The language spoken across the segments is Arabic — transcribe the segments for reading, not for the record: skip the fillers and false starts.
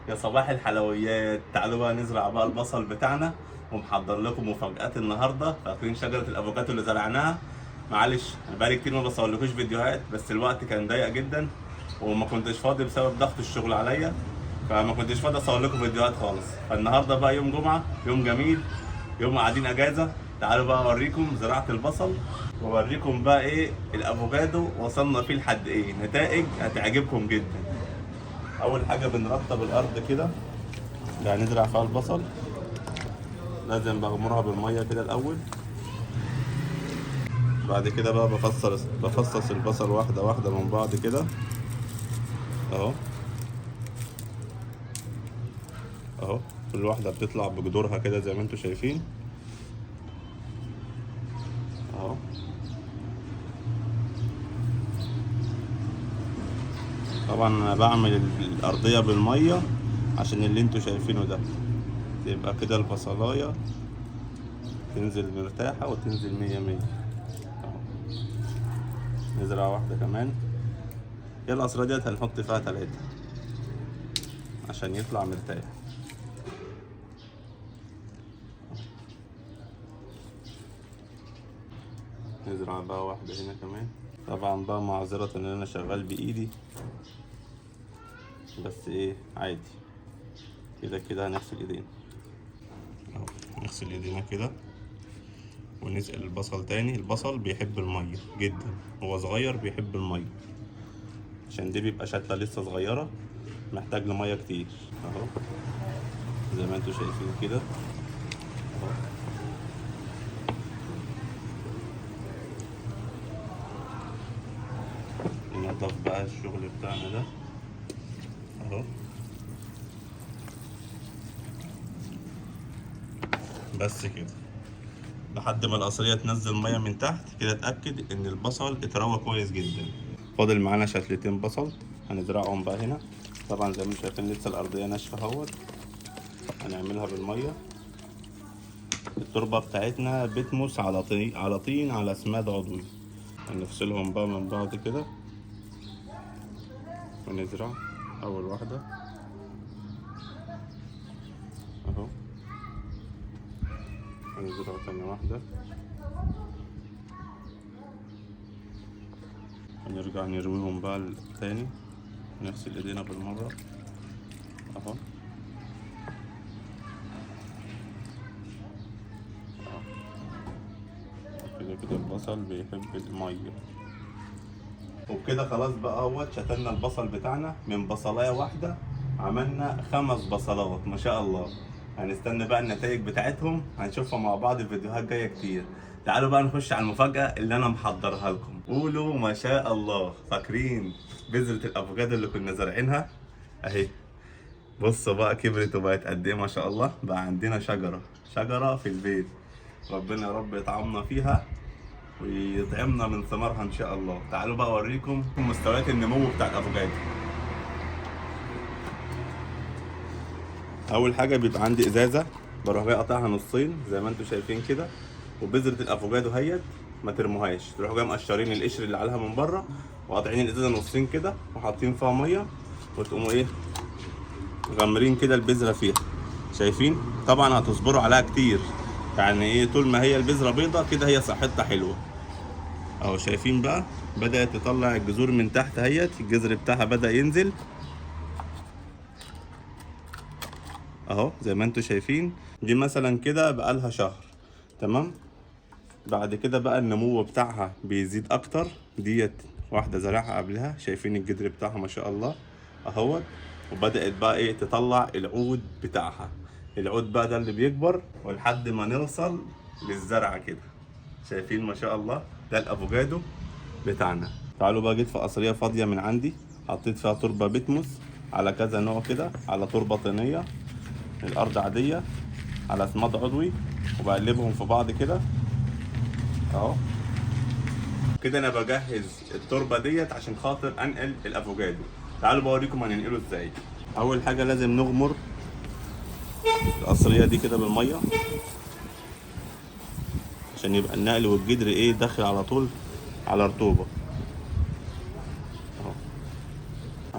يا صباح الحلويات، تعالوا بقى نزرع بقى البصل بتاعنا. ومحضر لكم مفاجآت النهارده. فاكرين شجرة الافوكاتو اللي زرعناها؟ معلش بقالي كتير ما بصورلكوش فيديوهات، بس الوقت كان ضيق جدا وما كنتش فاضي بسبب ضغط الشغل عليا، فما كنتش فاضي اصور لكم فيديوهات خالص. فالنهارده بقى يوم جمعة، يوم جميل، يوم قاعدين اجازة. تعالوا بقى اوريكم زراعة البصل، واوريكم بقى ايه الافوكادو وصلنا فيه لحد ايه. نتائج هتعجبكم جدا. اول حاجة بنرطب الارض كده اللي هنزرع فيها البصل، لازم بغمرها بالميه كده الاول. بعد كده بقى بفصص البصل واحده واحده من بعض كده اهو اهو. كل واحده بتطلع بجذورها كده زي ما انتم شايفين اهو. طبعا انا بعمل الارضيه بالميه عشان اللي انتم شايفينه ده تبقى كده البصلايه تنزل مرتاحه وتنزل مية مية اهو. نزرع واحده كمان. هي القصرة ديت هنحط فيها 3 عشان يطلع مرتاح. نزرع بقى واحدة هنا كمان. طبعا بقى معذرة ان انا شغال بايدي، بس ايه عادي، كده كده هنغسل ايدينا اهو. نغسل ايدينا كده ونسقي البصل تاني. البصل بيحب المية جدا، هو صغير بيحب المية عشان دي بيبقى شتلة لسه صغيرة، محتاج لمية كتير اهو زي ما انتوا شايفين كده اهو. ننضف بقى الشغل بتاعنا ده اهو. بس كده لحد ما القصرية تنزل مية من تحت كده، اتأكد ان البصل اتروى كويس جدا. فاضل معانا شتلتين بصل هنزرعهم بقى هنا. طبعا زي ما انتم شايفين لسه الأرضية ناشفة اهوت. هنعملها بالمية. التربة بتاعتنا بتموس على طين على سماد عضوي. هنفصلهم بقى من بعض كده ونزرع أول واحدة اهو. هنزرع تاني واحدة، هنرجع نرويهم بقى تاني. نغسل ايدينا بالمرة اهو. كده كده البصل بيحب المية. وبكده خلاص بقى اهوت شتلنا البصل بتاعنا. من بصلاية واحدة عملنا 5 بصلات ما شاء الله. هنستنى بقى النتائج بتاعتهم، هنشوفها مع بعض في فيديوهات جاية كتير. تعالوا بقى نخش على المفاجأة اللي انا محضرها لكم. قولوا ما شاء الله. فاكرين بذرة الافوكادو اللي كنا زارعينها اهي؟ بصوا بقى كبرت وبقت قد ايه ما شاء الله. بقى عندنا شجرة في البيت. ربنا يا رب يطعمنا فيها ويطعمنا من ثمارها ان شاء الله. تعالوا بقى اوريكم مستويات النمو بتاع الافوكادو. اول حاجه بيبقى عندي ازازه، بروح جاي قاطعها نصين زي ما انتم شايفين كده. وبذره الافوكادو هيت ما ترموهاش، تروحوا جاي مقشرين القشر اللي عليها من بره وقاطعين الازازه نصين كده وحاطين فيها ميه، وتقوموا ايه غامرين كده البذره فيها. شايفين؟ طبعا هتصبروا عليها كتير، يعني ايه طول ما هي البذره بيضه كده هي صحتها حلوه اهو. شايفين بقى بدأت تطلع الجذور من تحت اهيت، الجذر بتاعها بدأ ينزل اهو زي ما انتم شايفين. دي مثلا كده بقالها شهر تمام. بعد كده بقى النمو بتاعها بيزيد اكتر. ديت واحدة زرعها قبلها، شايفين الجذر بتاعها ما شاء الله اهوت. وبدأت بقى ايه تطلع العود بتاعها. العود بقى ده اللي بيكبر ولحد ما نوصل للزرعة كده. شايفين ما شاء الله؟ ده الافوكادو بتاعنا. تعالوا بقى، جيت في قصرية فاضية من عندي حطيت فيها تربة بتموس على كذا نوع كده، على تربة طينية الأرض عادية، على سماد عضوي، وبقلبهم في بعض كده اهو. كده انا بجهز التربة ديت عشان خاطر انقل الافوكادو. تعالوا بوريكم هننقله ازاي. اول حاجة لازم نغمر القصرية دي كده بالمية عشان يبقى النقل والجدر ايه داخل على طول على رطوبة اهو.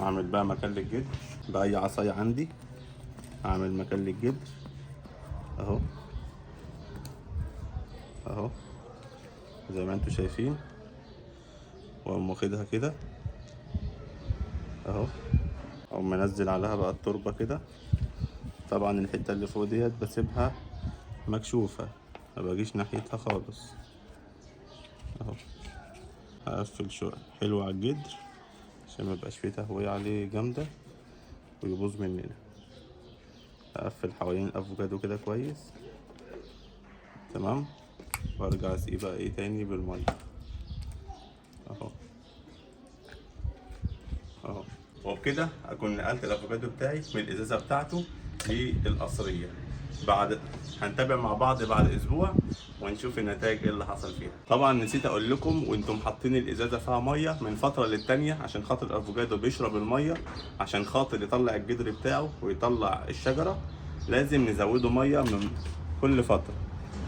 هعمل بقى مكان للجدر بأي عصاية عندي هعمل مكان للجدر اهو، اهو زي ما انتوا شايفين، واقوم واخدها كده اهو، اقوم منزل عليها بقى التربة كده. طبعا الحتة اللي فوق ديت بسيبها مكشوفة، مباجيش ناحيتها خالص اهو. هقفل شوية حلو على الجدر عشان ميبقاش فيه تهوية عليه جامدة ويبوظ مننا. هقفل حوالين الافوكادو كده كويس تمام، وارجع اسقيه بقى ايه تاني بالمية اهو اهو. وبكده اكون نقلت الافوكادو بتاعي من الازازة بتاعته للقصرية. بعد هنتابع مع بعض بعد اسبوع ونشوف النتائج ايه اللي حصل فيها. طبعا نسيت اقول لكم وانتم حاطين الازازه فيها ميه من فتره للتانيه، عشان خاطر الافوكادو بيشرب الميه، عشان خاطر يطلع الجدر بتاعه ويطلع الشجره لازم نزوده ميه من كل فتره،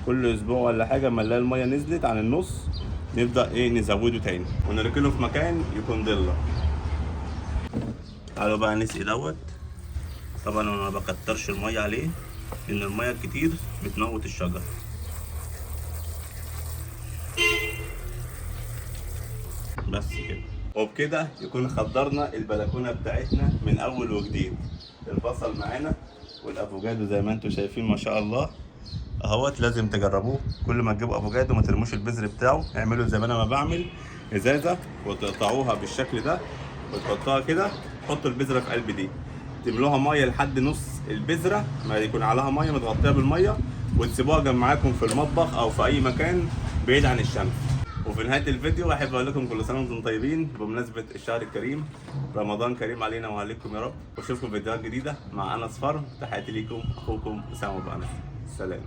كل اسبوع ولا حاجه. اما نلاقي الميه نزلت عن النص نبدا ايه نزوده تاني ونركنه في مكان يكون ضله. تعالوا بقى نسقي دوت. طبعا انا ما بكترش الميه عليه لان الميه الكتير بتموت الشجر. بس كده، وبكده يكون خضرنا البلكونه بتاعتنا من اول وجديد. البصل معانا والافوكادو زي ما انتم شايفين ما شاء الله اهوت. لازم تجربوه، كل ما تجيبوا افوكادو ما ترموش البذر بتاعه، اعملوا زي ما انا ما بعمل، ازازه وتقطعوها بالشكل ده وتحطوها كده، تحطوا البذره في قلب دي، تملوها ميه لحد نص البذره ما يكون عليها ميه متغطيه بالميه، وتسيبوها جنب معاكم في المطبخ او في اي مكان بعيد عن الشمس. وفي نهايه الفيديو احب اقول لكم كل سنه وانتم طيبين بمناسبه الشهر الكريم، رمضان كريم علينا وعليكم يا رب، واشوفكم فيديوهات جديده مع انس فارم. تحياتي ليكم، اخوكم اسامه ابو انس، سلام.